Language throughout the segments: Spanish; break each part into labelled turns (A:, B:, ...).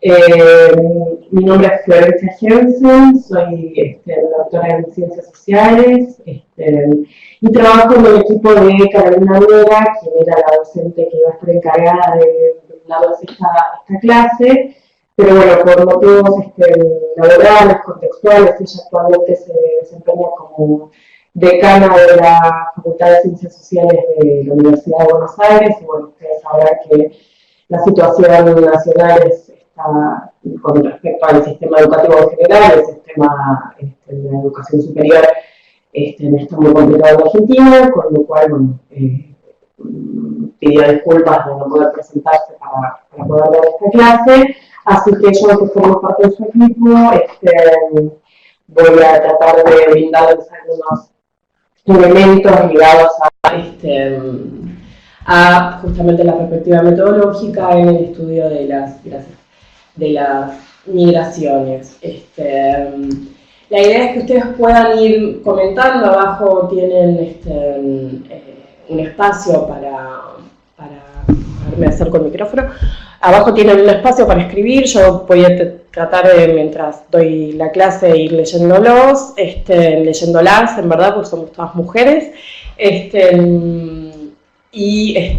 A: Eh, Mi nombre es Florencia Jensen, soy doctora en Ciencias Sociales y trabajo en el equipo de Carolina Vera, quien era la docente que iba a estar encargada de darnos esta clase, pero bueno, por motivos laborales, contextuales, ella actualmente se desempeña como decana de la Facultad de Ciencias Sociales de la Universidad de Buenos Aires, y bueno, ustedes sabrán que la situación nacional está, con respecto al sistema educativo en general, el sistema de la educación superior está muy complicado en Argentina, con lo cual, bueno, pidió disculpas de no poder presentarse para poder dar esta clase, así que yo, que formo parte de su equipo, voy a tratar de brindarles algunos elementos ligados a justamente la perspectiva metodológica en el estudio de las migraciones. La idea es que ustedes puedan ir comentando. Abajo tienen un espacio para me acerco el micrófono. Abajo tienen un espacio para escribir. Yo voy a tratar de, mientras doy la clase, ir leyéndolos, leyéndolas, en verdad, porque somos todas mujeres. Y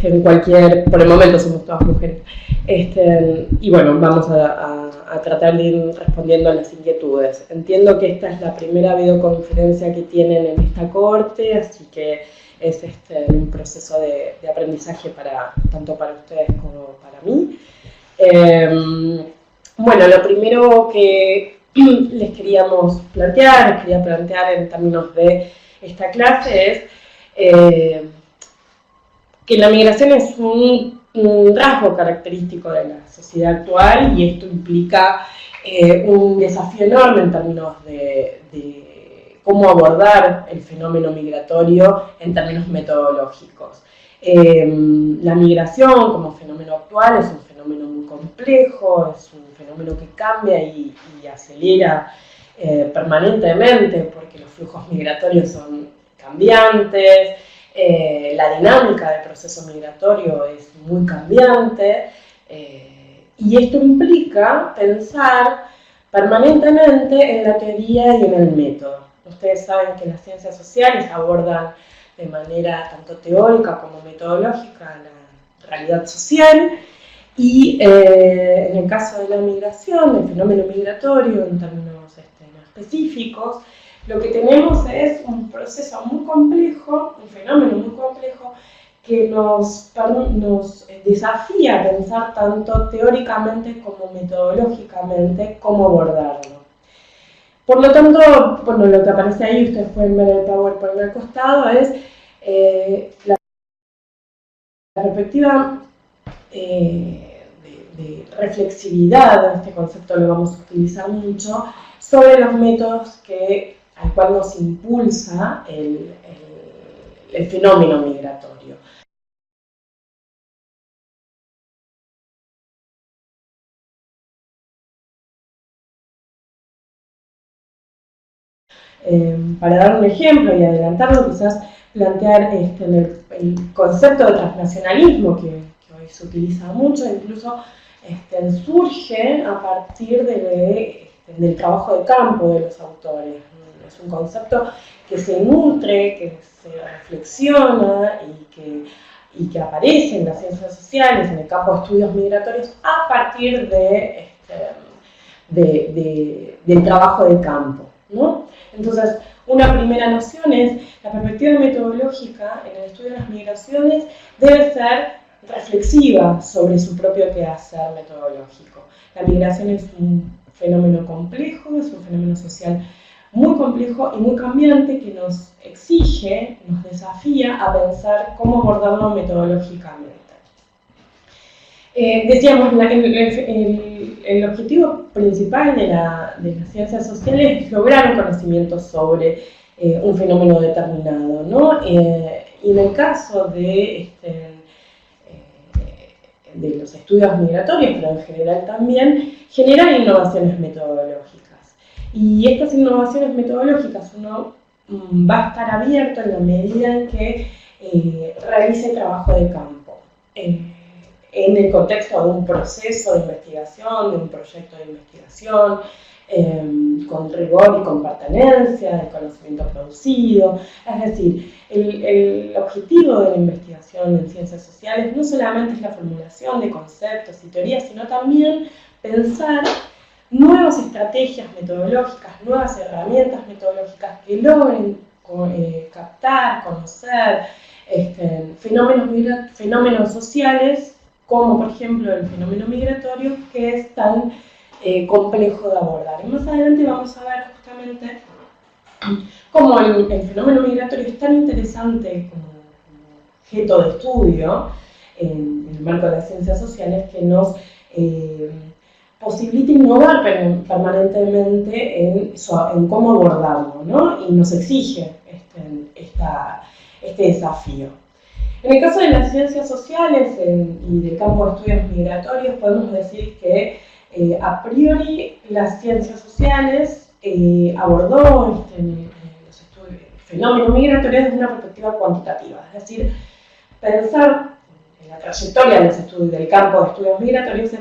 A: por el momento somos todas mujeres. Y bueno, vamos a tratar de ir respondiendo a las inquietudes. Entiendo que esta es la primera videoconferencia que tienen en esta corte, así que es un proceso de aprendizaje tanto para ustedes como para mí. Bueno, lo primero que les quería plantear en términos de esta clase es que la migración es un rasgo característico de la sociedad actual, y esto implica un desafío enorme en términos de cómo abordar el fenómeno migratorio en términos metodológicos. La migración como fenómeno actual es un fenómeno muy complejo, es un fenómeno que cambia y acelera permanentemente, porque los flujos migratorios son cambiantes. La dinámica del proceso migratorio es muy cambiante, y esto implica pensar permanentemente en la teoría y en el método. Ustedes saben que las ciencias sociales abordan de manera tanto teórica como metodológica la realidad social, y en el caso de la migración, del fenómeno migratorio en términos específicos, lo que tenemos es un proceso muy complejo, un fenómeno muy complejo, que nos desafía a pensar tanto teóricamente como metodológicamente cómo abordarlo. Por lo tanto, bueno, lo que aparece ahí, ustedes pueden ver el PowerPoint al costado, es la perspectiva de reflexividad. Este concepto lo vamos a utilizar mucho, sobre los métodos al cual nos impulsa el fenómeno migratorio. Para dar un ejemplo y adelantarlo, quizás plantear el concepto de transnacionalismo, que hoy se utiliza mucho, incluso surge a partir del trabajo de campo de los autores. Es un concepto que se nutre, que se reflexiona y que aparece en las ciencias sociales, en el campo de estudios migratorios, a partir del trabajo de campo, ¿no? Entonces, una primera noción es la perspectiva metodológica en el estudio de las migraciones debe ser reflexiva sobre su propio quehacer metodológico. La migración es un fenómeno complejo, es un fenómeno social muy complejo y muy cambiante, que nos exige, nos desafía a pensar cómo abordarlo metodológicamente. Decíamos, el objetivo principal de las ciencias sociales es lograr un conocimiento sobre un fenómeno determinado, ¿no? Y en el caso de los estudios migratorios, pero en general también, generar innovaciones metodológicas. Y estas innovaciones metodológicas uno va a estar abierto en la medida en que realice trabajo de campo. en el contexto de un proceso de investigación, de un proyecto de investigación, con rigor y con pertenencia del conocimiento producido. Es decir, el objetivo de la investigación en ciencias sociales no solamente es la formulación de conceptos y teorías, sino también pensar nuevas estrategias metodológicas, nuevas herramientas metodológicas que logren captar, conocer fenómenos sociales, como por ejemplo el fenómeno migratorio, que es tan complejo de abordar. Y más adelante vamos a ver justamente cómo el fenómeno migratorio es tan interesante como objeto de estudio en el marco de las ciencias sociales, que nos posibilita innovar permanentemente en cómo abordarlo, ¿no? Y nos exige este desafío. En el caso de las ciencias sociales y del campo de estudios migratorios, podemos decir que a priori las ciencias sociales abordó el fenómeno migratorio desde una perspectiva cuantitativa, es decir, pensar en la trayectoria de los estudios del campo de estudios migratorios es,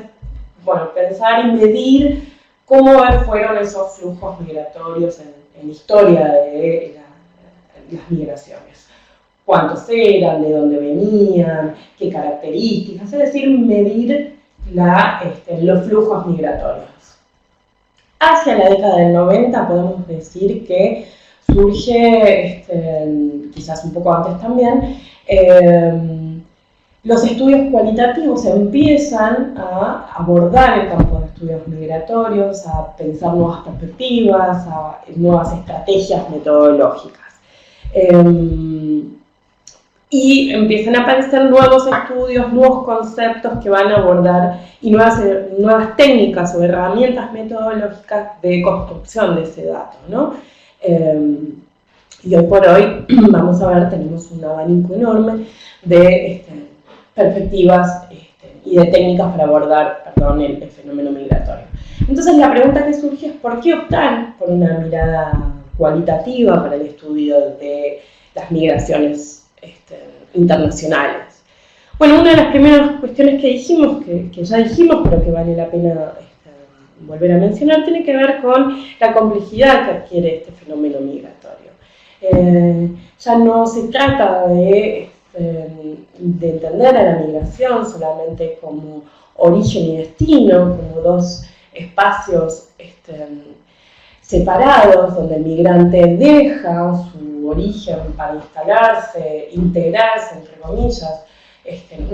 A: bueno, pensar y medir cómo fueron esos flujos migratorios en la historia de las migraciones. Cuántos eran, de dónde venían, qué características, es decir, medir los flujos migratorios. Hacia la década del 90 podemos decir que surge, quizás un poco antes también, los estudios cualitativos empiezan a abordar el campo de estudios migratorios, a pensar nuevas perspectivas, a nuevas estrategias metodológicas. Y empiezan a aparecer nuevos estudios, nuevos conceptos que van a abordar y nuevas técnicas o herramientas metodológicas de construcción de ese dato, ¿no? Y hoy por hoy, vamos a ver, tenemos un abanico enorme de perspectivas y de técnicas para abordar, el fenómeno migratorio. Entonces la pregunta que surge es ¿por qué optar por una mirada cualitativa para el estudio de las migraciones internacionales? Bueno, una de las primeras cuestiones que dijimos, que ya dijimos, pero que vale la pena volver a mencionar, tiene que ver con la complejidad que adquiere este fenómeno migratorio. Ya no se trata de entender a la migración solamente como origen y destino, como dos espacios separados, donde el migrante deja su origen para instalarse, integrarse, entre comillas,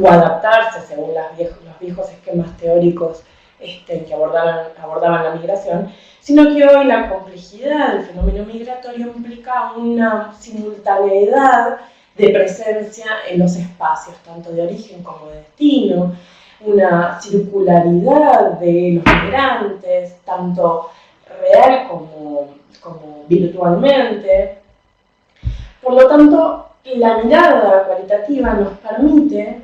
A: o adaptarse según los viejos esquemas teóricos que abordaban la migración, sino que hoy la complejidad del fenómeno migratorio implica una simultaneidad de presencia en los espacios, tanto de origen como de destino, una circularidad de los migrantes, tanto real como virtualmente. Por lo tanto, la mirada cualitativa nos permite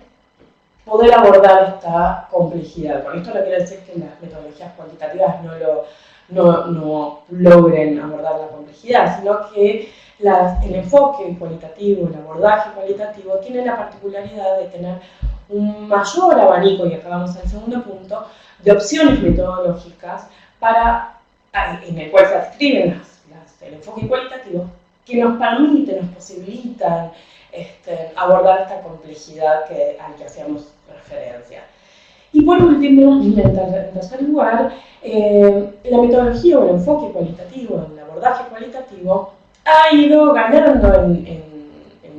A: poder abordar esta complejidad. Con esto no quiere decir que las metodologías cuantitativas no logren abordar la complejidad, sino que el enfoque cualitativo, el abordaje cualitativo tiene la particularidad de tener un mayor abanico, y acá vamos al segundo punto, de opciones metodológicas en el cual se adscriben el enfoque cualitativo, que nos permiten, nos posibilitan abordar esta complejidad al que hacíamos referencia. Y por último, en tercer lugar, la metodología o el enfoque cualitativo, el abordaje cualitativo, ha ido ganando en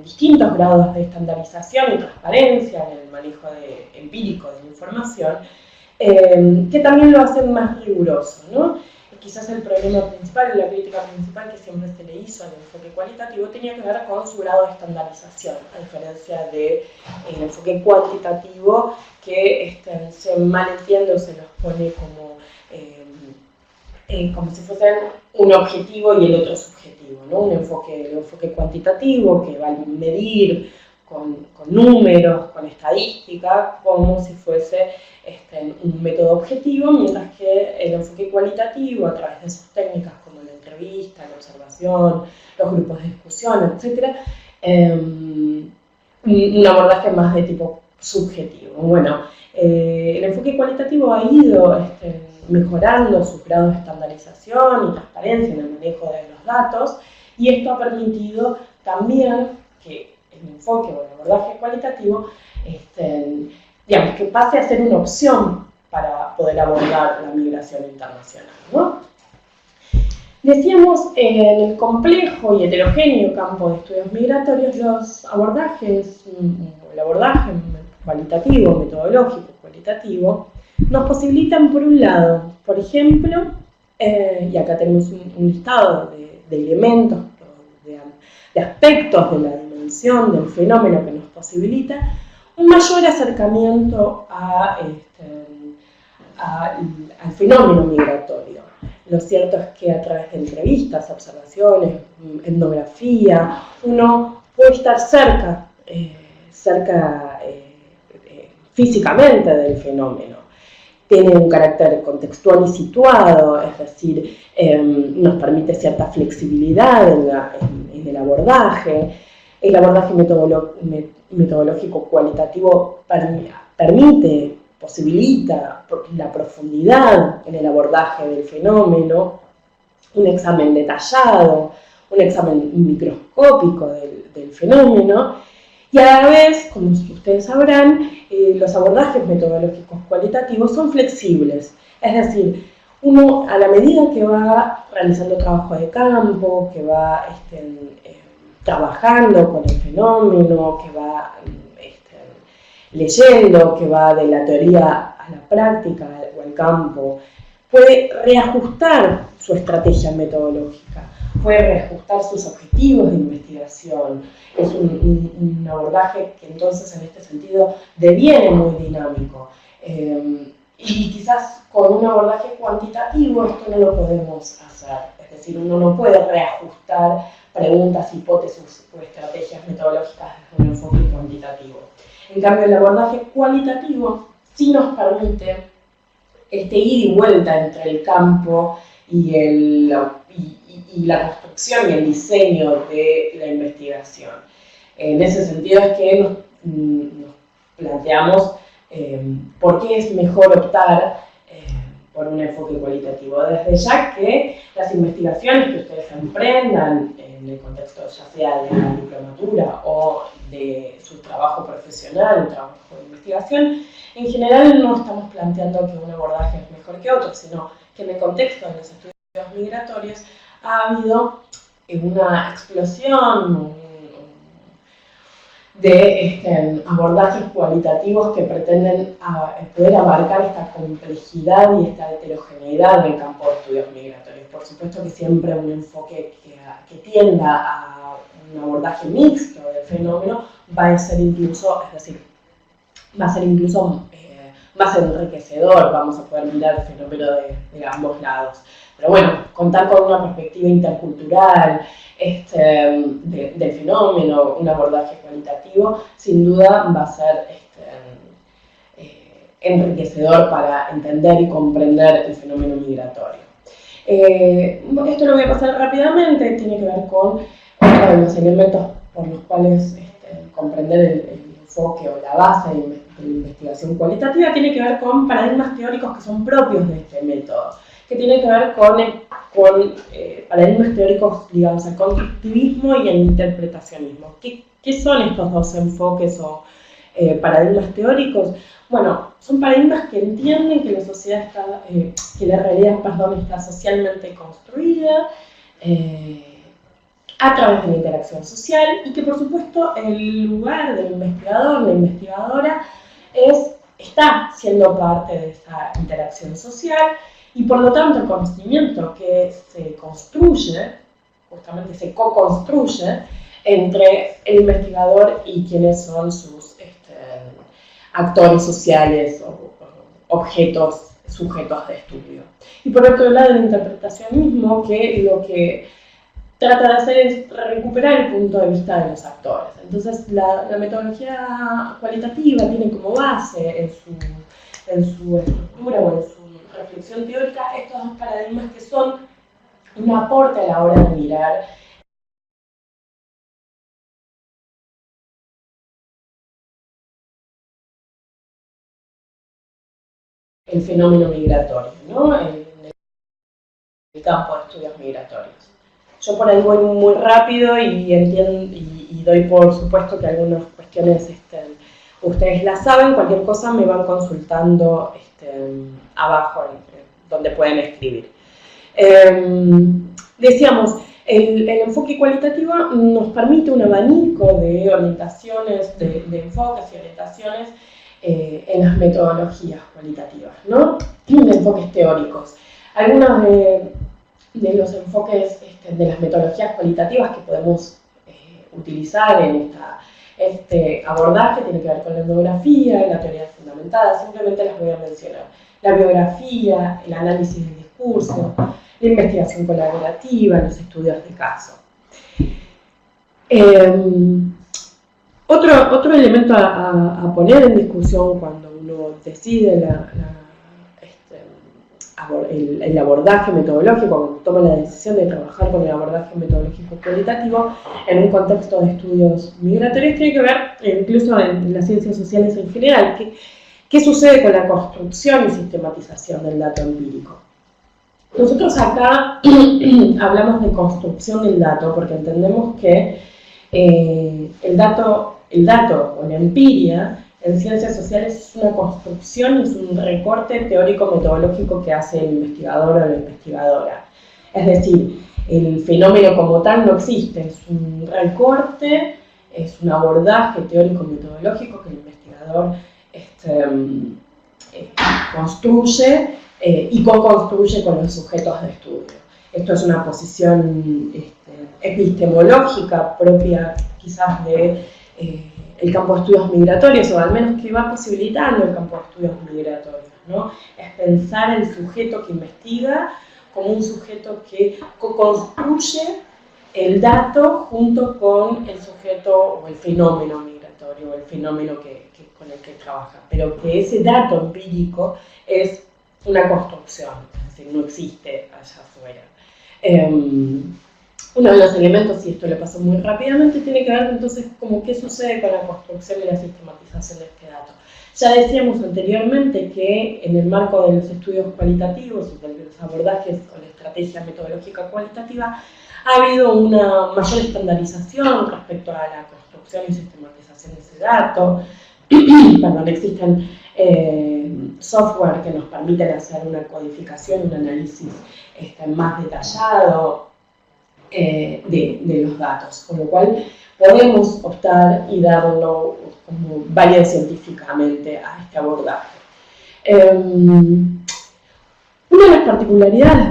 A: distintos grados de estandarización y transparencia en el manejo empírico de la información, que también lo hacen más riguroso, ¿no? Quizás el problema principal, la crítica principal que siempre se le hizo al enfoque cualitativo tenía que ver con su grado de estandarización, a diferencia del enfoque cuantitativo que se malentiende o se los pone como si fuesen un objetivo y el otro subjetivo, ¿no? El enfoque cuantitativo que va a medir con números, con estadística, como si fuese un método objetivo, mientras que el enfoque cualitativo, a través de sus técnicas como la entrevista, la observación, los grupos de discusión, etc., un abordaje más de tipo subjetivo. Bueno, el enfoque cualitativo ha ido mejorando su grado de estandarización y transparencia en el manejo de los datos, y esto ha permitido también que el enfoque o el abordaje cualitativo digamos, que pase a ser una opción para poder abordar la migración internacional, ¿no? Decíamos, en el complejo y heterogéneo campo de estudios migratorios, los abordajes, el abordaje cualitativo, metodológico, cualitativo, nos posibilitan, por un lado, por ejemplo, y acá tenemos un listado de elementos, de aspectos de la dimensión del fenómeno que nos posibilita un mayor acercamiento al fenómeno migratorio. Lo cierto es que a través de entrevistas, observaciones, etnografía, uno puede estar cerca físicamente del fenómeno. Tiene un carácter contextual y situado, es decir, nos permite cierta flexibilidad en el abordaje. El abordaje metodológico cualitativo permite, posibilita la profundidad en el abordaje del fenómeno, un examen detallado, un examen microscópico del fenómeno, y a la vez, como ustedes sabrán, los abordajes metodológicos cualitativos son flexibles, es decir, uno a la medida que va realizando trabajo de campo, que va trabajando con el fenómeno, que va leyendo, que va de la teoría a la práctica o al campo, puede reajustar su estrategia metodológica, puede reajustar sus objetivos de investigación. Es un abordaje que entonces en este sentido deviene muy dinámico. Y quizás con un abordaje cuantitativo esto no lo podemos hacer, es decir, uno no puede reajustar preguntas, hipótesis o estrategias metodológicas desde un enfoque cuantitativo. En cambio, el abordaje cualitativo sí nos permite ida y vuelta entre el campo y la construcción y el diseño de la investigación. En ese sentido es que nos planteamos por qué es mejor optar por un enfoque cualitativo. Desde ya que las investigaciones que ustedes emprendan en el contexto ya sea de la diplomatura o de su trabajo profesional, un trabajo de investigación, en general no estamos planteando que un abordaje es mejor que otro, sino que en el contexto de los estudios migratorios ha habido una explosión de abordajes cualitativos que pretenden poder abarcar esta complejidad y esta heterogeneidad en el campo de estudios migratorios. Por supuesto que siempre un enfoque que tienda a un abordaje mixto del fenómeno va a ser incluso, es decir, va a ser incluso más enriquecedor, vamos a poder mirar el fenómeno de ambos lados. Pero bueno, contar con una perspectiva intercultural del fenómeno, un abordaje cualitativo, sin duda va a ser enriquecedor para entender y comprender el fenómeno migratorio. Esto lo voy a pasar rápidamente, tiene que ver con otro de los elementos por los cuales comprender el enfoque o la base de la investigación cualitativa tiene que ver con paradigmas teóricos que son propios de este método, que tiene que ver con paradigmas teóricos ligados al constructivismo y al interpretacionismo. ¿Qué son estos dos enfoques o paradigmas teóricos? Bueno, son paradigmas que entienden que la sociedad que la realidad, está socialmente construida a través de la interacción social y que, por supuesto, el lugar del investigador, la investigadora, está siendo parte de esa interacción social y, por lo tanto, el conocimiento que se construye, justamente se co-construye entre el investigador y quienes son sus actores sociales o objetos, sujetos de estudio. Y por otro lado, el interpretacionismo, que lo que trata de hacer es recuperar el punto de vista de los actores. Entonces, la metodología cualitativa tiene como base en su estructura o en su reflexión teórica estos dos paradigmas que son un aporte a la hora de mirar el fenómeno migratorio, ¿no? En el campo de estudios migratorios. Yo por ahí voy muy rápido y entiendo y doy por supuesto que algunas cuestiones ustedes las saben, cualquier cosa me van consultando abajo donde pueden escribir. Decíamos, el enfoque cualitativo nos permite un abanico de orientaciones, de enfoques y orientaciones en las metodologías cualitativas, ¿no? De enfoques teóricos. Algunos de los enfoques de las metodologías cualitativas que podemos utilizar en este abordaje tiene que ver con la etnografía, la teoría fundamentada, simplemente las voy a mencionar. La biografía, el análisis del discurso, la investigación colaborativa, los estudios de caso. Otro elemento a poner en discusión cuando uno decide el abordaje metodológico, cuando toma la decisión de trabajar con el abordaje metodológico cualitativo en un contexto de estudios migratorios, tiene que ver, incluso en las ciencias sociales en general, qué sucede con la construcción y sistematización del dato empírico. Nosotros acá hablamos de construcción del dato porque entendemos que el dato o la empiria en ciencias sociales es una construcción, es un recorte teórico-metodológico que hace el investigador o la investigadora. Es decir, el fenómeno como tal no existe, es un recorte, es un abordaje teórico-metodológico que el investigador construye y co-construye con los sujetos de estudio. Esto es una posición epistemológica propia quizás de el campo de estudios migratorios, o al menos que va posibilitando el campo de estudios migratorios, ¿no? Es pensar el sujeto que investiga como un sujeto que co-construye el dato junto con el sujeto o el fenómeno migratorio, o el fenómeno con el que trabaja, pero que ese dato empírico es una construcción, es decir, no existe allá afuera. Uno de los elementos, y esto le pasó muy rápidamente, tiene que ver entonces como qué sucede con la construcción y la sistematización de este dato. Ya decíamos anteriormente que en el marco de los estudios cualitativos y de los abordajes con la estrategia metodológica cualitativa ha habido una mayor estandarización respecto a la construcción y sistematización de ese dato. Perdón, existen software que nos permiten hacer una codificación, un análisis más detallado de los datos, con lo cual podemos optar y darlo como válido científicamente a este abordaje. Una de las particularidades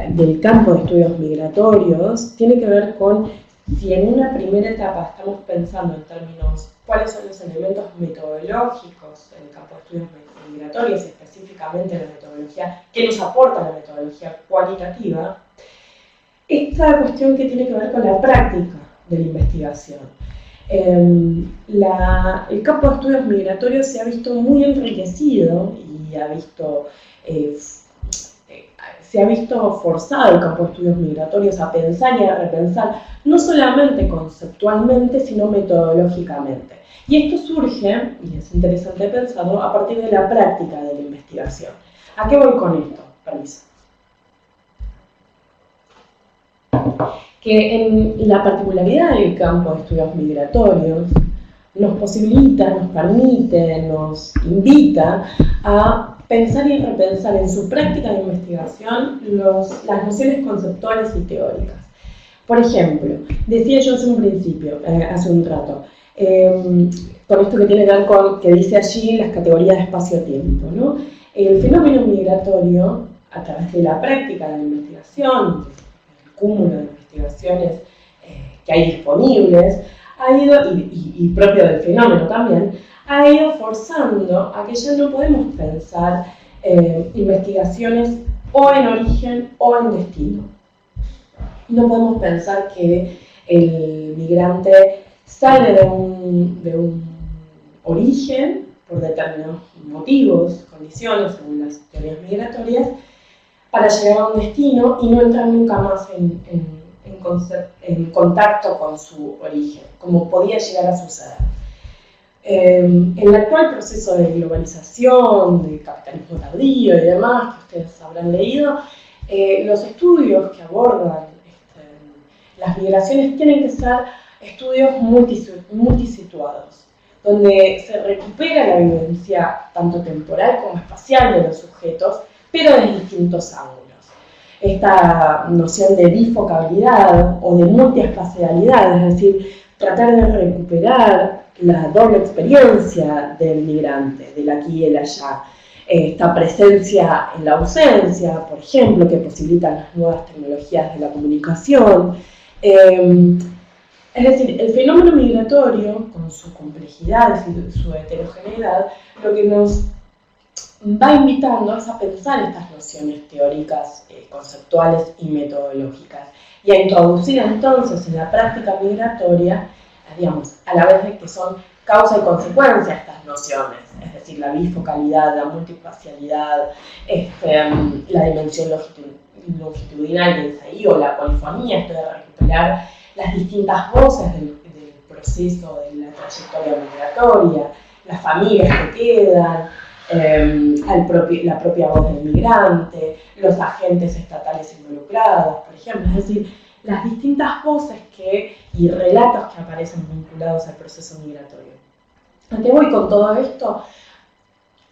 A: del campo de estudios migratorios tiene que ver con si en una primera etapa estamos pensando en términos cuáles son los elementos metodológicos en el campo de estudios migratorios, específicamente la metodología, qué nos aporta la metodología cualitativa, esta cuestión que tiene que ver con la práctica de la investigación. El campo de estudios migratorios se ha visto muy enriquecido y se ha visto forzado el campo de estudios migratorios a pensar y a repensar, no solamente conceptualmente, sino metodológicamente. Y esto surge, y es interesante pensarlo, a partir de la práctica de la investigación. ¿A qué voy con esto? Permiso. Que en la particularidad del campo de estudios migratorios nos posibilita, nos permite, nos invita a pensar y repensar en su práctica de investigación las nociones conceptuales y teóricas. Por ejemplo, decía yo hace un rato, con esto que tiene que ver con, que dice allí las categorías de espacio-tiempo, ¿no? El fenómeno migratorio, a través de la práctica de la investigación, el cúmulo de investigaciones que hay disponibles, ha ido, y propio del fenómeno también, ha ido forzando a que ya no podemos pensar investigaciones o en origen o en destino. No podemos pensar que el migrante sale de un origen por determinados motivos, condiciones, según las teorías migratorias, para llegar a un destino y no entrar nunca más en contacto con su origen, como podía llegar a suceder. En el actual proceso de globalización, de capitalismo tardío y demás, que ustedes habrán leído, los estudios que abordan las migraciones tienen que ser estudios multisituados, donde se recupera la vivencia tanto temporal como espacial de los sujetos, pero desde distintos ángulos. Esta noción de bifocabilidad o de multiespacialidad, es decir, tratar de recuperar la doble experiencia del migrante, del aquí y el allá. Esta presencia en la ausencia, por ejemplo, que posibilitan las nuevas tecnologías de la comunicación. Es decir, el fenómeno migratorio, con su complejidad y su heterogeneidad, lo que nos va invitando es a pensar estas nociones teóricas, conceptuales y metodológicas, y a introducir entonces en la práctica migratoria, digamos, a la vez de que son causa y consecuencia estas nociones, es decir, la bifocalidad, la multiespacialidad, la dimensión longitudinal que es ahí, o la polifonía, esto de recuperar las distintas voces del proceso, de la trayectoria migratoria, las familias que quedan, la propia voz del migrante, los agentes estatales involucrados, por ejemplo, es decir, las distintas voces y relatos que aparecen vinculados al proceso migratorio. ¿A qué voy con todo esto?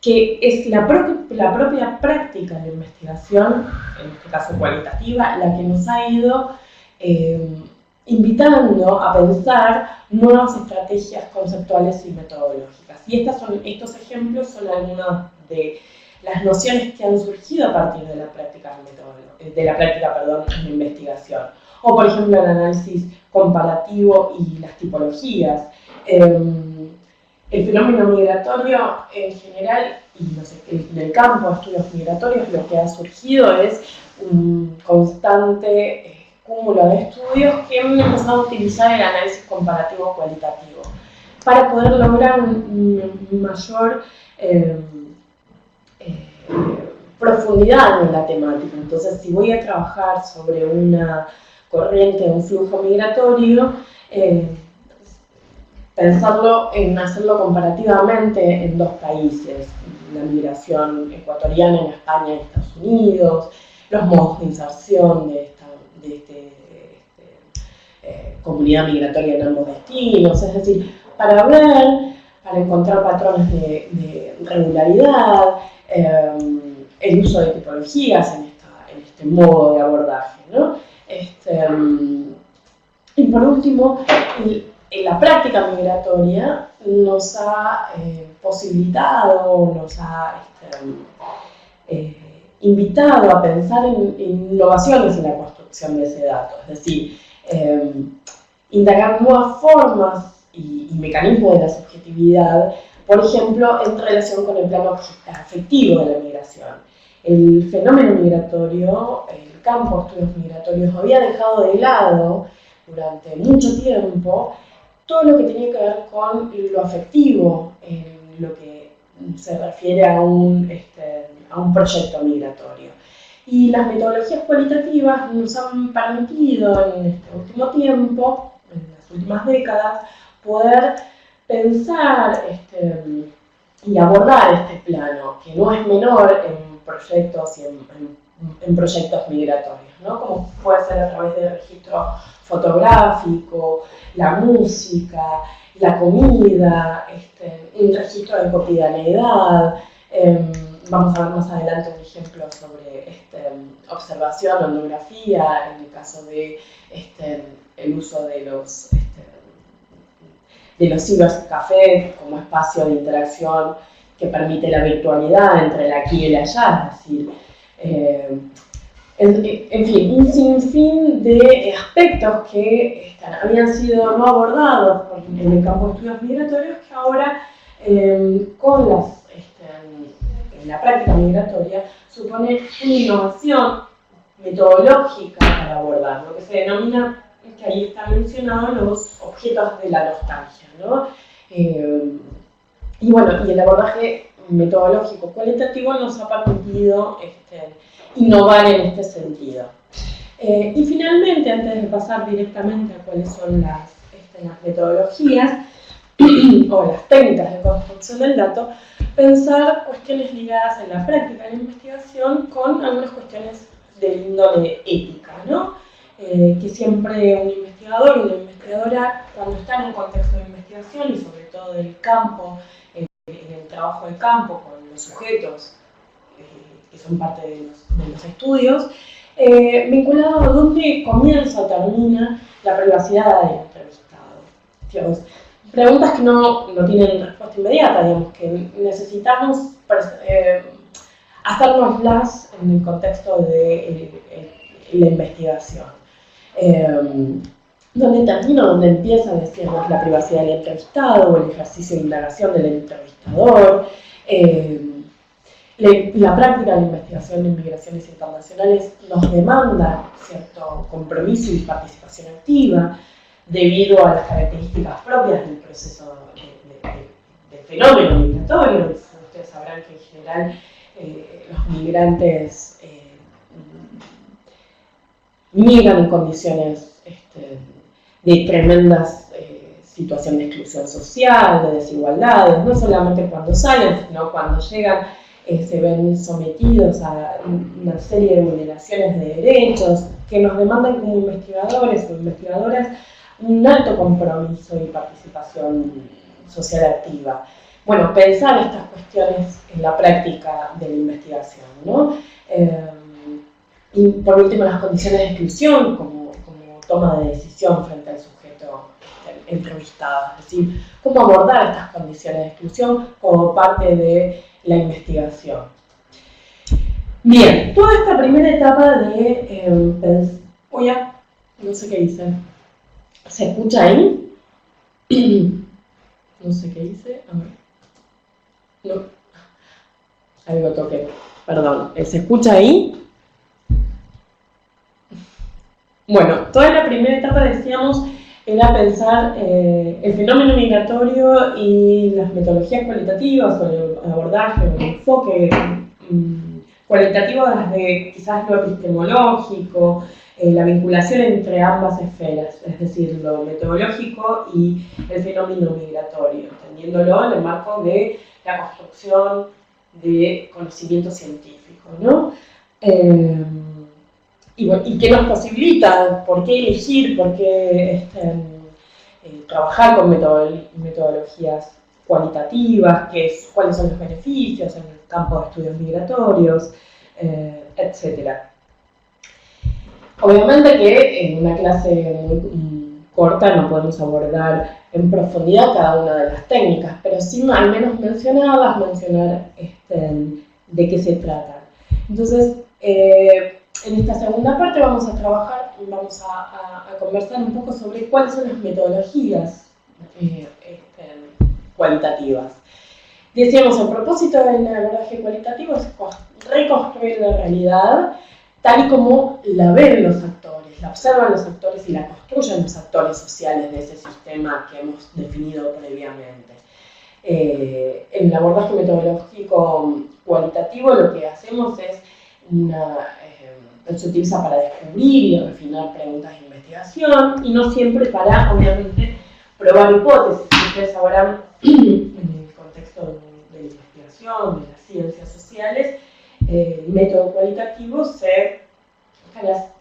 A: Que es la propia práctica de investigación, en este caso cualitativa, la que nos ha ido invitando a pensar nuevas estrategias conceptuales y metodológicas. Y estos ejemplos son algunas de las nociones que han surgido a partir de la práctica de investigación. O, por ejemplo, el análisis comparativo y las tipologías. El fenómeno migratorio en general, y en el campo de estudios migratorios, lo que ha surgido es un constante cúmulo de estudios que han empezado a utilizar el análisis comparativo cualitativo para poder lograr un mayor profundidad en la temática. Entonces, si voy a trabajar sobre una corriente, un flujo migratorio, pensarlo en hacerlo comparativamente en dos países, la migración ecuatoriana en España y Estados Unidos, los modos de inserción de esta comunidad migratoria en ambos destinos, es decir, para encontrar patrones de regularidad, el uso de tipologías en este modo de abordaje, ¿no? Y por último, la práctica migratoria nos ha posibilitado, nos ha invitado a pensar en innovaciones en la construcción de ese dato, es decir, indagar nuevas formas y mecanismos de la subjetividad, por ejemplo, en relación con el plano afectivo de la migración. El fenómeno migratorio, el campo de estudios migratorios, había dejado de lado durante mucho tiempo todo lo que tenía que ver con lo afectivo, en lo que se refiere a un proyecto migratorio. Y las metodologías cualitativas nos han permitido en este último tiempo, en las últimas décadas, poder pensar y abordar este plano, que no es menor en proyectos y en proyectos migratorios, ¿no? Como puede ser a través del registro fotográfico, la música, la comida, un registro de cotidianeidad. Vamos a ver más adelante un ejemplo sobre observación, etnografía, en el caso de el uso de los cibercafés como espacio de interacción que permite la virtualidad entre el aquí y el allá, es decir, en fin, un sinfín de aspectos que habían sido no abordados en el campo de estudios migratorios que ahora con en la práctica migratoria supone una innovación metodológica para abordar, lo que se denomina, que ahí está mencionado, los objetos de la nostalgia, ¿no? Y bueno, y el abordaje metodológico cualitativo nos ha permitido innovar en este sentido. Y finalmente, antes de pasar directamente a cuáles son las metodologías, o las técnicas de construcción del dato, pensar cuestiones ligadas en la práctica de la investigación con algunas cuestiones de índole ética, ¿no? Que siempre un investigador o una investigadora, cuando está en un contexto de investigación y sobre todo del campo, en el trabajo de campo con los sujetos que son parte de los estudios, vinculado a dónde comienza o termina la privacidad del entrevistado. Digamos, preguntas que no tienen respuesta inmediata, digamos, que necesitamos hacérnoslas en el contexto de la investigación. ¿Dónde termina, dónde empieza, decíamos, la privacidad del entrevistado o el ejercicio de indagación del entrevistador? La práctica de la investigación en migraciones internacionales nos demanda cierto compromiso y participación activa debido a las características propias del proceso del fenómeno migratorio. Ustedes sabrán que en general los migrantes migran en condiciones de tremendas situaciones de exclusión social, de desigualdades, no solamente cuando salen, sino cuando llegan se ven sometidos a una serie de vulneraciones de derechos que nos demandan como investigadores o investigadoras un alto compromiso y participación social activa. Bueno, pensar estas cuestiones en la práctica de la investigación, ¿no? Y por último, las condiciones de exclusión como toma de decisión frente al sujeto entrevistado, es decir, cómo abordar estas condiciones de exclusión como parte de la investigación. Bien, toda esta primera etapa de... no sé qué hice. ¿Se escucha ahí? No sé qué hice. A ver. No. Algo toqué. Perdón. ¿Se escucha ahí? Bueno, toda la primera etapa, decíamos, era pensar el fenómeno migratorio y las metodologías cualitativas, o el abordaje, o el enfoque cualitativo desde quizás lo epistemológico, la vinculación entre ambas esferas, es decir, lo metodológico y el fenómeno migratorio, entendiéndolo en el marco de la construcción de conocimiento científico, ¿no? Y qué nos posibilita, por qué elegir, por qué trabajar con metodologías cualitativas, cuáles son los beneficios en el campo de estudios migratorios, etc. Obviamente que en una clase muy corta no podemos abordar en profundidad cada una de las técnicas, pero sí al menos mencionar de qué se tratan. Entonces, en esta segunda parte vamos a trabajar y vamos a conversar un poco sobre cuáles son las metodologías cualitativas. Decíamos, el propósito del abordaje cualitativo es reconstruir la realidad tal y como la ven los actores, la observan los actores y la construyen los actores sociales de ese sistema que hemos definido previamente. En el abordaje metodológico cualitativo lo que hacemos es se utiliza para descubrir y refinar preguntas de investigación y no siempre para, obviamente, probar hipótesis. Ustedes sabrán, en el contexto de la investigación, de las ciencias sociales, el método cualitativo se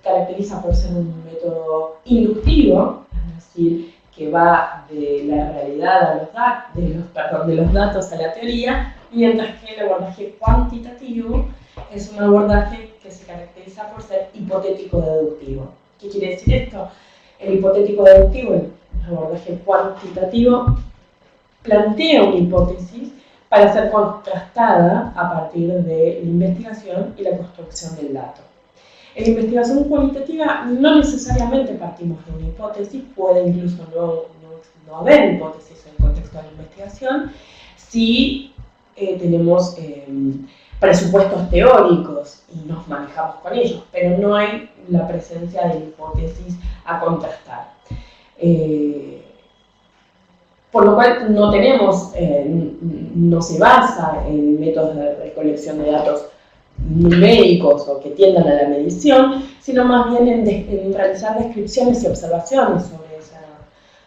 A: caracteriza por ser un método inductivo, es decir, que va de la realidad a de los datos a la teoría, mientras que el abordaje cuantitativo es un abordaje que se caracteriza por ser hipotético-deductivo. ¿Qué quiere decir esto? El hipotético-deductivo, el abordaje cuantitativo, plantea una hipótesis para ser contrastada a partir de la investigación y la construcción del dato. En la investigación cualitativa no necesariamente partimos de una hipótesis, puede incluso no haber hipótesis en el contexto de la investigación, si tenemos presupuestos teóricos y nos manejamos con ellos, pero no hay la presencia de hipótesis a contrastar. Por lo cual no tenemos, no se basa en métodos de recolección de datos numéricos o que tiendan a la medición, sino más bien en realizar descripciones y observaciones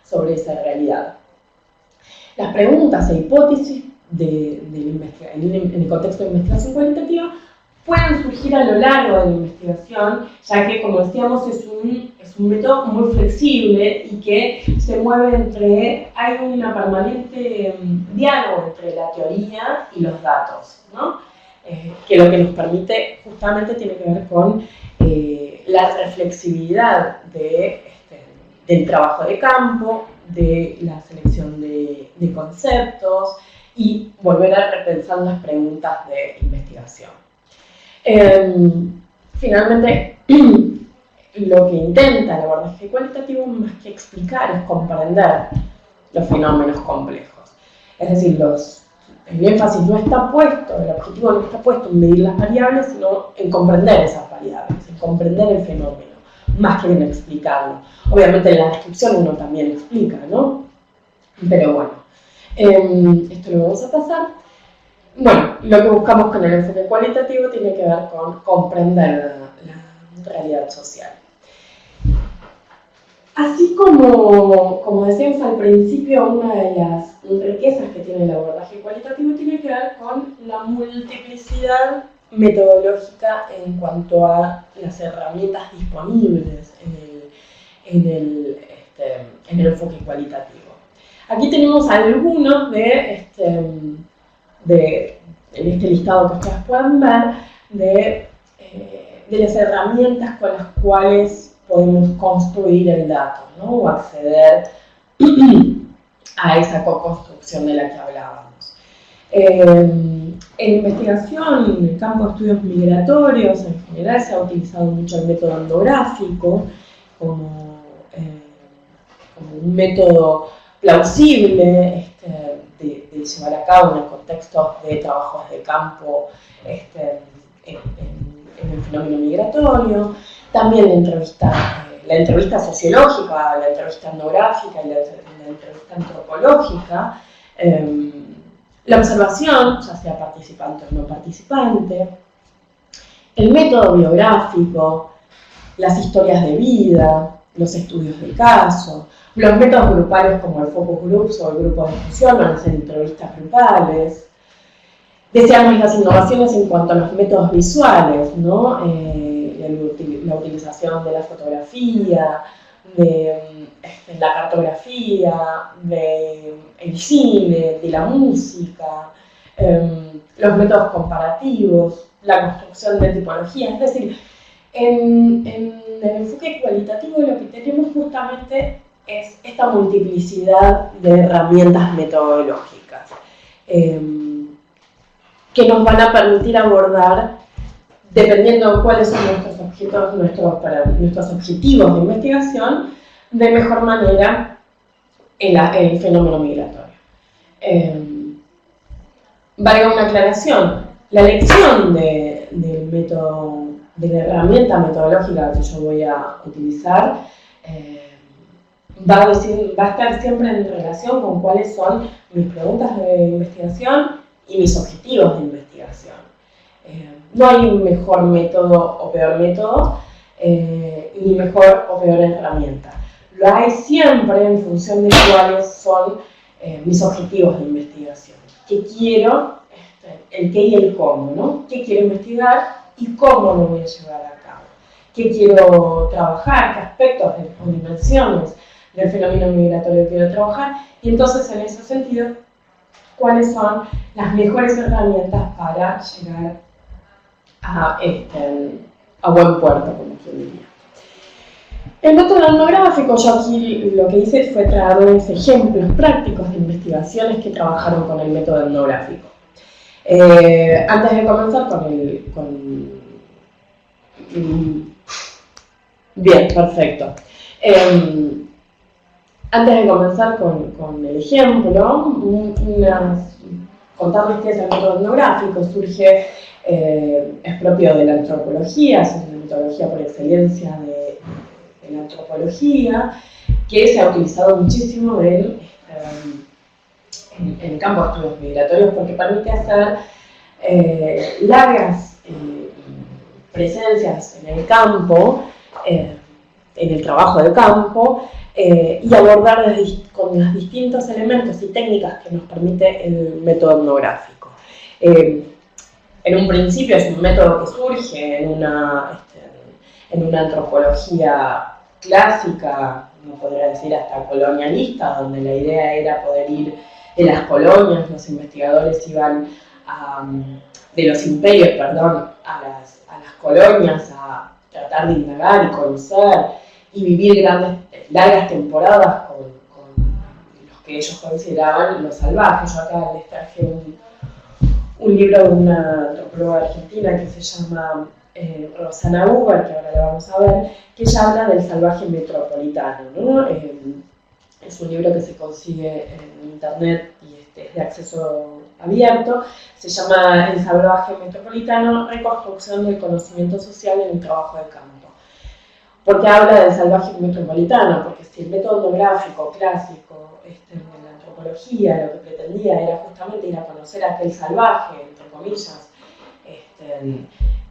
A: sobre esa realidad. Las preguntas e hipótesis en el contexto de investigación cualitativa pueden surgir a lo largo de la investigación, ya que, como decíamos, es un método muy flexible y que se mueve hay un permanente diálogo entre la teoría y los datos, ¿no? Que lo que nos permite justamente tiene que ver con la reflexividad del trabajo de campo, de la selección de conceptos y volver a repensar las preguntas de investigación. Finalmente, lo que intenta el abordaje cualitativo, más que explicar, es comprender los fenómenos complejos. Es decir, el énfasis no está puesto, el objetivo no está puesto en medir las variables, sino en comprender esas variables, en comprender el fenómeno, más que en explicarlo. Obviamente en la descripción uno también explica, ¿no? Pero bueno, esto lo vamos a pasar. Bueno, lo que buscamos con el enfoque cualitativo tiene que ver con comprender la realidad social. Así como decíamos al principio, una de las riquezas que tiene el abordaje cualitativo tiene que ver con la multiplicidad metodológica en cuanto a las herramientas disponibles en el enfoque cualitativo. Aquí tenemos algunos en este listado que ustedes pueden ver de las herramientas con las cuales podemos construir el dato, ¿no? O acceder a esa co-construcción de la que hablábamos. En investigación, en el campo de estudios migratorios, en general se ha utilizado mucho el método etnográfico como un método plausible de llevar a cabo en el contexto de trabajos de campo en el fenómeno migratorio. También la entrevista sociológica, la entrevista etnográfica y la entrevista antropológica, la observación, ya sea participante o no participante, el método biográfico, las historias de vida, los estudios de caso, los métodos grupales como el focus groups o el grupo de discusión, van a ser entrevistas grupales. Decíamos las innovaciones en cuanto a los métodos visuales, ¿no? La utilización de la fotografía, de la cartografía, del cine, de la música, los métodos comparativos, la construcción de tipologías. Es decir, en el enfoque cualitativo lo que tenemos justamente es esta multiplicidad de herramientas metodológicas que nos van a permitir abordar, dependiendo de cuáles son nuestros objetivos de investigación, de mejor manera el fenómeno migratorio. Valga una aclaración, la elección del método, de la herramienta metodológica que yo voy a utilizar va a estar siempre en relación con cuáles son mis preguntas de investigación y mis objetivos de investigación. No hay un mejor método o peor método, ni mejor o peor herramienta. Lo hay siempre en función de cuáles son mis objetivos de investigación. ¿Qué quiero? El qué y el cómo, ¿no? ¿Qué quiero investigar y cómo lo voy a llevar a cabo? ¿Qué quiero trabajar? ¿Qué aspectos o dimensiones del fenómeno migratorio quiero trabajar? Y entonces, en ese sentido, ¿cuáles son las mejores herramientas para llegar a buen puerto, como quien diría? El método etnográfico, yo aquí lo que hice fue traerles ejemplos prácticos de investigaciones que trabajaron con el método etnográfico. Antes de comenzar bien, perfecto. Antes de comenzar con el ejemplo, contarles qué es el método etnográfico. Es propio de la antropología, es una metodología por excelencia de la antropología, que se ha utilizado muchísimo en el campo de estudios migratorios porque permite hacer largas presencias en el campo, en el trabajo de campo, y abordar con los distintos elementos y técnicas que nos permite el método etnográfico. En un principio es un método que surge en una antropología clásica, no podría decir hasta colonialista, donde la idea era poder ir de las colonias, los investigadores iban de los imperios, perdón, a las colonias a tratar de indagar y conocer y vivir largas temporadas con los que ellos consideraban los salvajes. Yo acá les traje un libro de una antropóloga argentina que se llama Rosana Huber, que ahora la vamos a ver, que ella habla del salvaje metropolitano, ¿no? Es un libro que se consigue en internet y es de acceso abierto. Se llama El salvaje metropolitano, reconstrucción del conocimiento social en el trabajo de campo. ¿Por qué habla del salvaje metropolitano? Porque si el método etnográfico clásico en la antropología lo que pretendía era justamente ir a conocer a aquel salvaje, entre comillas,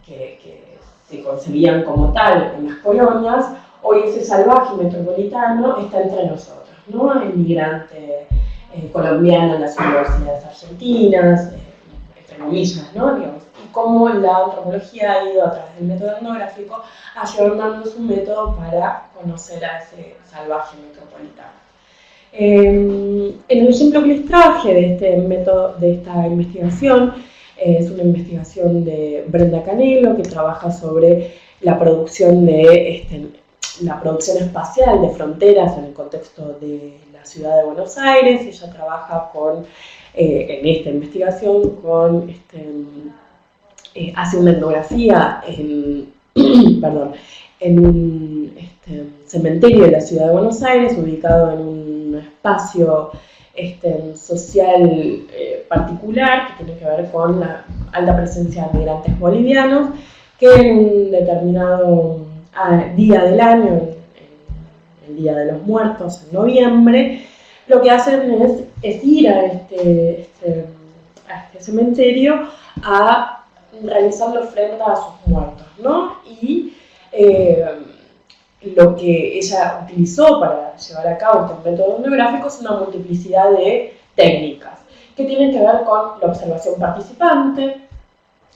A: que se concebían como tal en las colonias, hoy ese salvaje metropolitano está entre nosotros, ¿no? El migrante colombiano en las universidades argentinas, entre comillas, ¿no? Digamos, y cómo la antropología ha ido a través del método etnográfico ayornando su método para conocer a ese salvaje metropolitano. En el ejemplo que les traje de este método, de esta investigación, es una investigación de Brenda Canelo que trabaja sobre la producción la producción espacial de fronteras en el contexto de la ciudad de Buenos Aires. Ella trabaja en esta investigación hace una etnografía en un cementerio de la ciudad de Buenos Aires, ubicado en un espacio social particular que tiene que ver con la alta presencia de migrantes bolivianos que en un determinado día del año, el Día de los Muertos, en noviembre, lo que hacen es ir a este cementerio a realizar la ofrenda a sus muertos, ¿no? Y lo que ella utilizó para llevar a cabo este método etnográfico es una multiplicidad de técnicas que tienen que ver con la observación participante,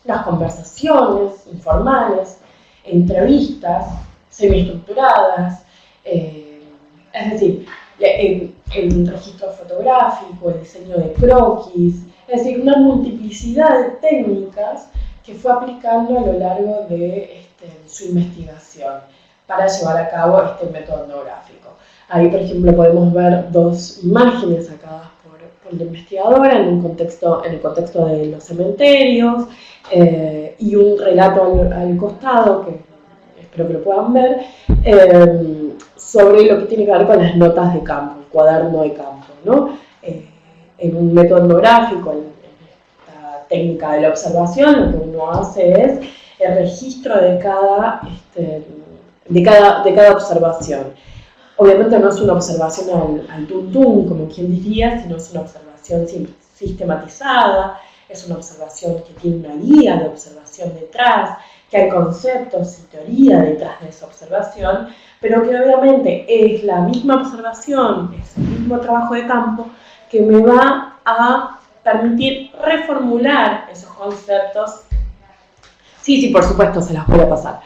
A: las conversaciones informales, entrevistas semiestructuradas, es decir, el registro fotográfico, el diseño de croquis, es decir, una multiplicidad de técnicas que fue aplicando a lo largo de su investigación para llevar a cabo este método etnográfico. Ahí, por ejemplo, podemos ver dos imágenes sacadas por la investigadora en el contexto de los cementerios y un relato al costado, que espero que lo puedan ver, sobre lo que tiene que ver con las notas de campo, el cuaderno de campo, ¿no? En un método etnográfico, en esta técnica de la observación, lo que uno hace es el registro de cada observación. Obviamente no es una observación al tuntún, como quien diría, sino es una observación sistematizada, es una observación que tiene una guía de observación detrás, que hay conceptos y teoría detrás de esa observación, pero que obviamente es la misma observación, es el mismo trabajo de campo que me va a permitir reformular esos conceptos. Sí, por supuesto, se las voy a pasar.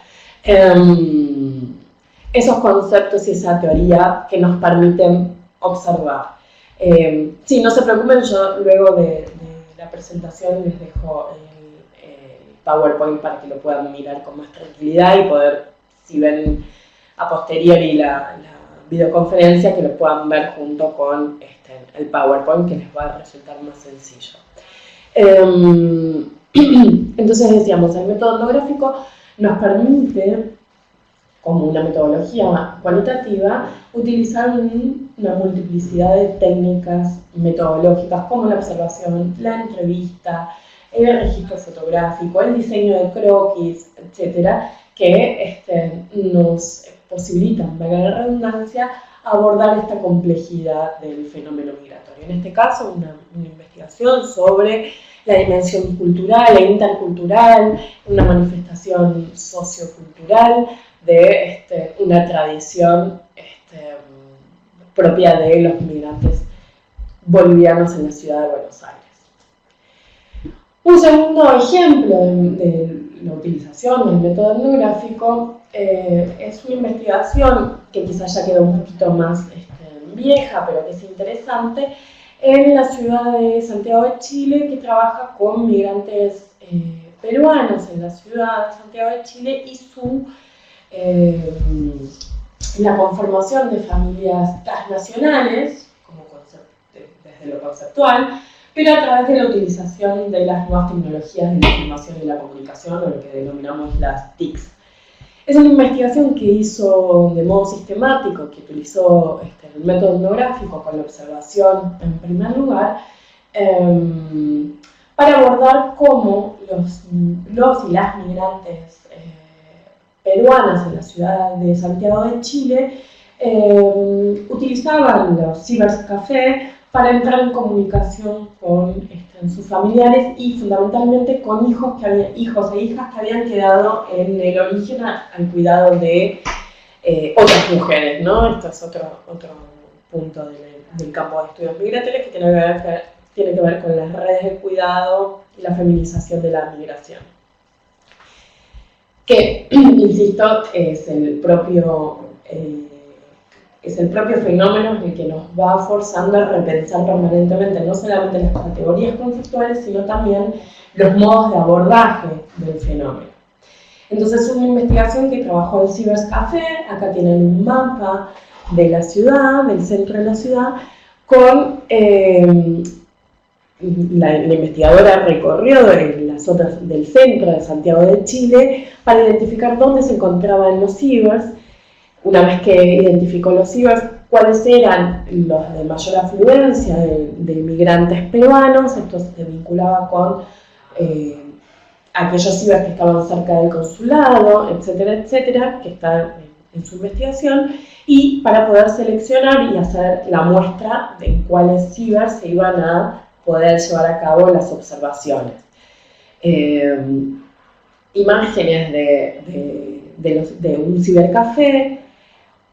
A: Esos conceptos y esa teoría que nos permiten observar. Sí, no se preocupen, yo luego de la presentación les dejo el PowerPoint para que lo puedan mirar con más tranquilidad y poder, si ven a posteriori la videoconferencia, que lo puedan ver junto con el PowerPoint, que les va a resultar más sencillo. Entonces decíamos, el método etnográfico nos permite, como una metodología cualitativa, utilizar una multiplicidad de técnicas metodológicas como la observación, la entrevista, el registro fotográfico, el diseño de croquis, etcétera, que nos posibilitan, valga la redundancia, abordar esta complejidad del fenómeno migratorio. En este caso, una investigación sobre la dimensión cultural e intercultural, una manifestación sociocultural de una tradición propia de los migrantes bolivianos en la ciudad de Buenos Aires. Un segundo ejemplo de la utilización del método etnográfico es una investigación que quizás ya quedó un poquito más vieja, pero que es interesante, en la ciudad de Santiago de Chile, que trabaja con migrantes peruanos en la ciudad de Santiago de Chile y la conformación de familias transnacionales, desde lo conceptual, pero a través de la utilización de las nuevas tecnologías de la información y la comunicación, o lo que denominamos las TICs. Es una investigación que hizo de modo sistemático, que utilizó el método etnográfico con la observación en primer lugar, para abordar cómo los y las migrantes peruanas en la ciudad de Santiago de Chile utilizaban los cibercafés para entrar en comunicación con sus familiares y fundamentalmente con hijos e hijas que habían quedado en el origen al cuidado de otras mujeres, ¿no? Esto es otro punto del campo de estudios migratorios que tiene que ver con las redes de cuidado y la feminización de la migración. Que, insisto, es el propio fenómeno el que nos va forzando a repensar permanentemente no solamente las categorías conceptuales, sino también los modos de abordaje del fenómeno. Entonces, es una investigación que trabajó el Cibercafé. Acá tienen un mapa de la ciudad, del centro de la ciudad, con la investigadora recorrió las zonas del centro de Santiago de Chile para identificar dónde se encontraban los cibers. Una vez que identificó los cibers, cuáles eran los de mayor afluencia de inmigrantes peruanos. Esto se vinculaba con aquellos cibers que estaban cerca del consulado, etcétera, que está en su investigación, y para poder seleccionar y hacer la muestra de cuáles cibers se iban a poder llevar a cabo las observaciones. Imágenes de un cibercafé,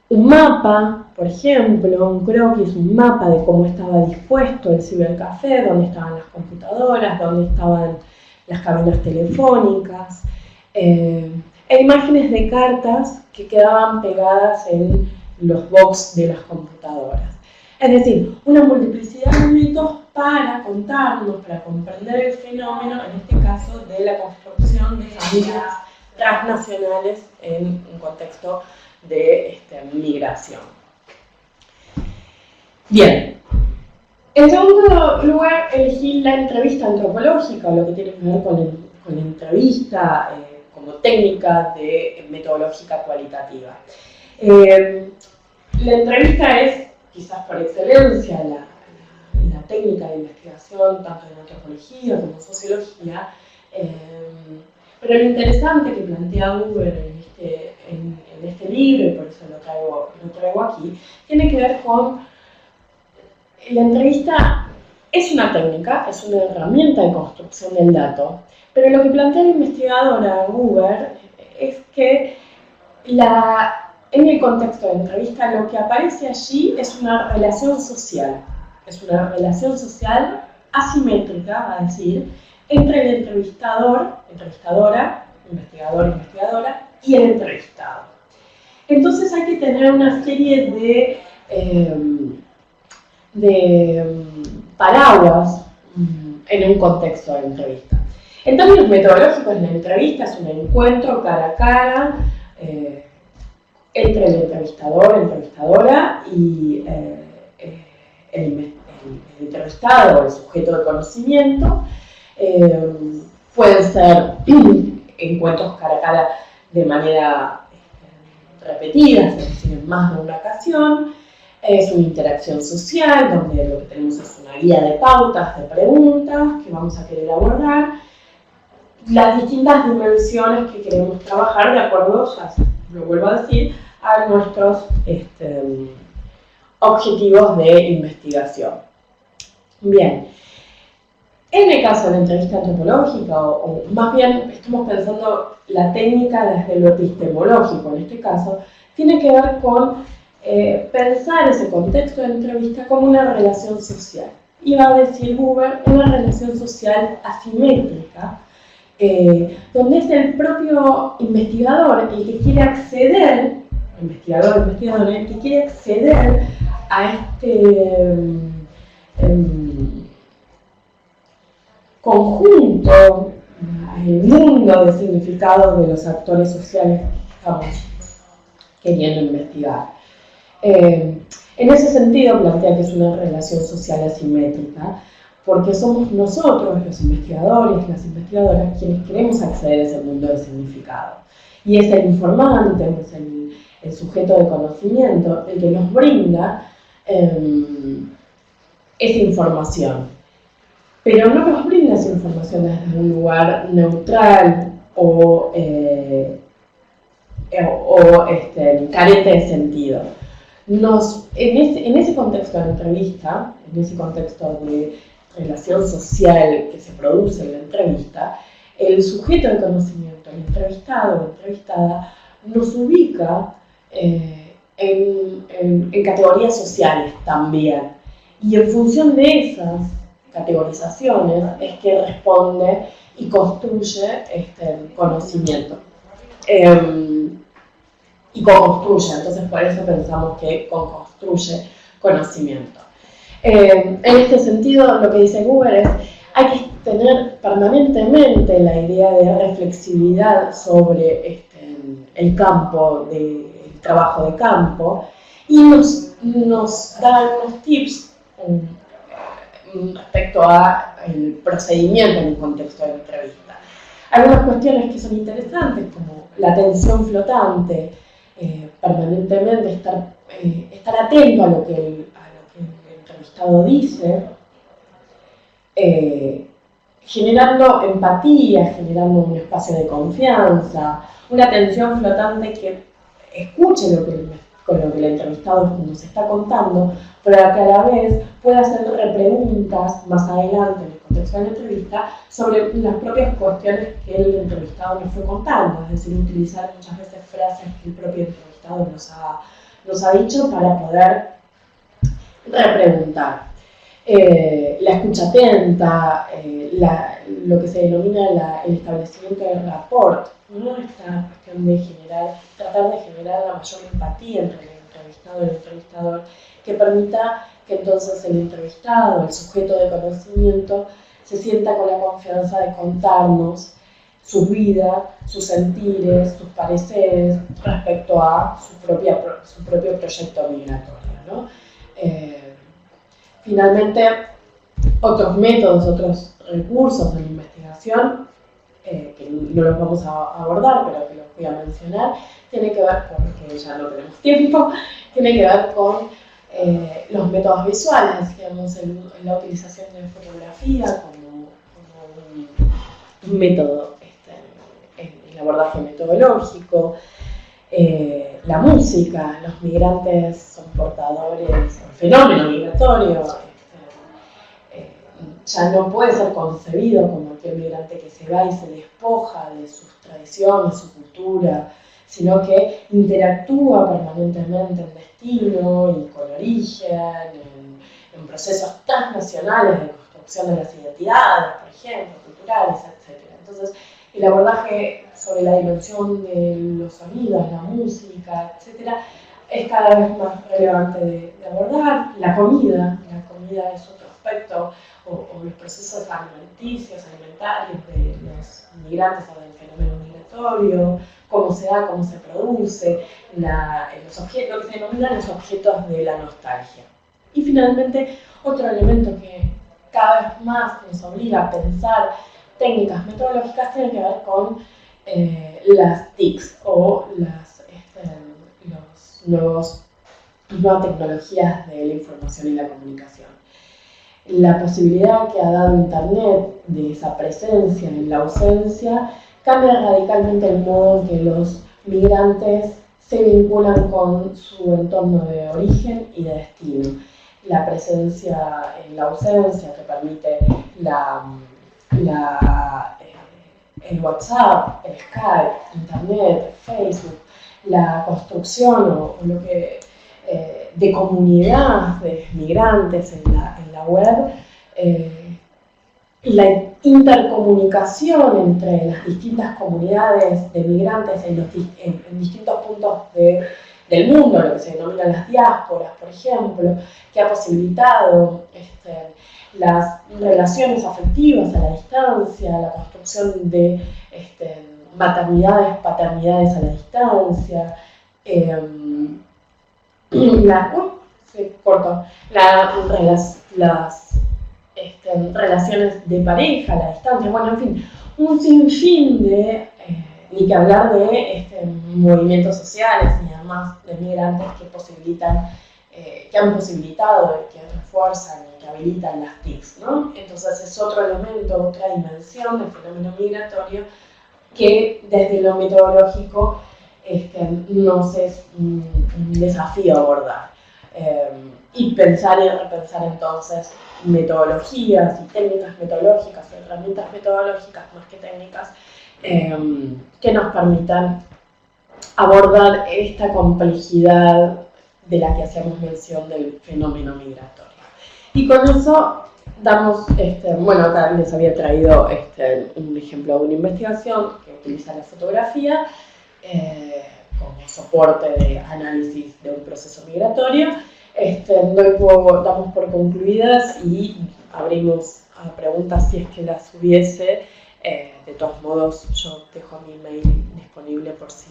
A: un mapa, por ejemplo, un croquis, un mapa de cómo estaba dispuesto el cibercafé, dónde estaban las computadoras, dónde estaban las cabinas telefónicas, e imágenes de cartas que quedaban pegadas en los box de las computadoras. Es decir, una multiplicidad de métodos para contarnos, para comprender el fenómeno, en este caso de la construcción de familias transnacionales en un contexto de migración. Bien, en segundo lugar elegí la entrevista antropológica, lo que tiene que ver con la entrevista como técnica metodológica cualitativa. La entrevista es quizás por excelencia la técnica de investigación, tanto en antropología como en sociología, pero lo interesante que plantea Huber en este libro, y por eso lo traigo aquí, tiene que ver con la entrevista. Es una técnica, es una herramienta de construcción del dato, pero lo que plantea la investigadora Huber es que en el contexto de entrevista lo que aparece allí es una relación social. Es una relación social asimétrica, va a decir, entre el entrevistadora, investigadora, y el entrevistado. Entonces hay que tener una serie de paraguas en un contexto de entrevista. En términos metodológicos, la entrevista es un encuentro cara a cara entre el entrevistadora y el entrevistado o el sujeto de conocimiento. Pueden ser encuentros cara a cara de manera repetida, es decir, en más de una ocasión. Es una interacción social donde lo que tenemos es una guía de pautas, de preguntas que vamos a querer abordar, las distintas dimensiones que queremos trabajar de acuerdo, ya lo vuelvo a decir, a nuestros objetivos de investigación. Bien, en el caso de la entrevista antropológica, o más bien estamos pensando la técnica desde lo epistemológico, en este caso, tiene que ver con pensar ese contexto de entrevista como una relación social. Y va a decir Buber, una relación social asimétrica, donde es el propio investigador el que quiere acceder, investigadora, el que quiere acceder a este conjunto, al mundo de significados de los actores sociales que estamos queriendo investigar. En ese sentido plantea que es una relación social asimétrica, porque somos nosotros, los investigadores, las investigadoras, quienes queremos acceder a ese mundo de significado. Y es el informante, es el sujeto de conocimiento, el que nos brinda esa información. Pero no nos brinda esa información desde un lugar neutral o carente de sentido. En ese contexto de entrevista, en ese contexto de relación social que se produce en la entrevista, el sujeto de conocimiento, el entrevistado o la entrevistada, nos ubica en categorías sociales también. Y en función de esas categorizaciones es que responde y construye conocimiento. Y co-construye, entonces por eso pensamos que co-construye conocimiento. En este sentido, lo que dice Buber es hay que tener permanentemente la idea de reflexividad sobre el campo, el trabajo de campo, y nos da unos tips respecto al procedimiento en un contexto de entrevista. Algunas cuestiones que son interesantes, como la atención flotante, permanentemente estar atento a lo que el entrevistado dice, generando empatía, generando un espacio de confianza, una atención flotante que escuche con lo que el entrevistado nos está contando, pero que a la vez pueda hacerle preguntas más adelante en el contexto de la entrevista sobre las propias cuestiones que el entrevistado nos fue contando, es decir, utilizar muchas veces frases que el propio entrevistado nos ha dicho para poder repreguntar. La escucha atenta, lo que se denomina el establecimiento del rapport, ¿no? Esta cuestión de tratar de generar la mayor empatía entre el entrevistado y el entrevistador, que permita que entonces el entrevistado, el sujeto de conocimiento, se sienta con la confianza de contarnos su vida, sus sentires, sus pareceres respecto a su propio proyecto migratorio, ¿no? Finalmente, otros métodos, otros recursos de la investigación, que no los vamos a abordar, pero que los voy a mencionar, tiene que ver, porque ya no tenemos tiempo, tiene que ver con los métodos visuales, digamos, la utilización de fotografía como un método en el abordaje metodológico, la música, los migrantes son portadores, el fenómeno migratorio ya no puede ser concebido como aquel migrante que se va y se despoja de sus tradiciones, su cultura, sino que interactúa permanentemente en destino y con origen, en procesos transnacionales de construcción de las identidades, por ejemplo, culturales, etc. Entonces, el abordaje sobre la dimensión de los sonidos, la música, etc., es cada vez más relevante de abordar. La comida es otro aspecto, o los procesos alimenticios, alimentarios de los migrantes o del fenómeno migratorio, cómo se da, cómo se produce, lo que se denominan los objetos de la nostalgia. Y finalmente, otro elemento que cada vez más nos obliga a pensar técnicas metodológicas tiene que ver con las TICs o las nuevas tecnologías de la información y la comunicación. La posibilidad que ha dado Internet de esa presencia en la ausencia cambia radicalmente el modo en que los migrantes se vinculan con su entorno de origen y de destino. La presencia en la ausencia que permite el WhatsApp, el Skype, Internet, Facebook, la construcción o lo que de comunidades migrantes en la web, la intercomunicación entre las distintas comunidades de migrantes en distintos puntos del mundo, lo que se denomina las diásporas, por ejemplo, que ha posibilitado las relaciones afectivas a la distancia, la construcción de maternidades, paternidades a la distancia, las relaciones de pareja a la distancia, bueno, en fin, un sinfín de, ni que hablar de movimientos sociales y además de migrantes que posibilitan, que han posibilitado, que refuerzan y que habilitan las TICs, ¿no? Entonces es otro elemento, otra dimensión del fenómeno migratorio que desde lo metodológico nos es un desafío abordar. Y pensar y repensar entonces metodologías y técnicas metodológicas, herramientas metodológicas más que técnicas, que nos permitan abordar esta complejidad de la que hacíamos mención del fenómeno migratorio. Y con eso damos, bueno, acá les había traído un ejemplo de una investigación que utiliza la fotografía como soporte de análisis de un proceso migratorio. Damos por concluidas y abrimos a preguntas si es que las hubiese. De todos modos, yo dejo mi mail disponible por si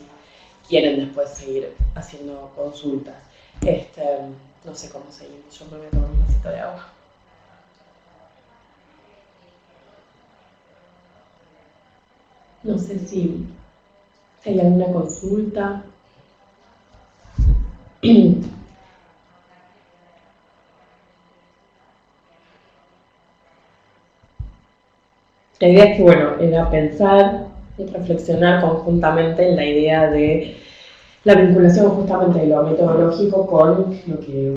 A: quieren después seguir haciendo consultas. No sé cómo seguir, yo me voy a tomar un vasito de agua. No sé si hay alguna consulta. La idea es que, bueno, era pensar y reflexionar conjuntamente en la idea de la vinculación justamente de lo metodológico con lo que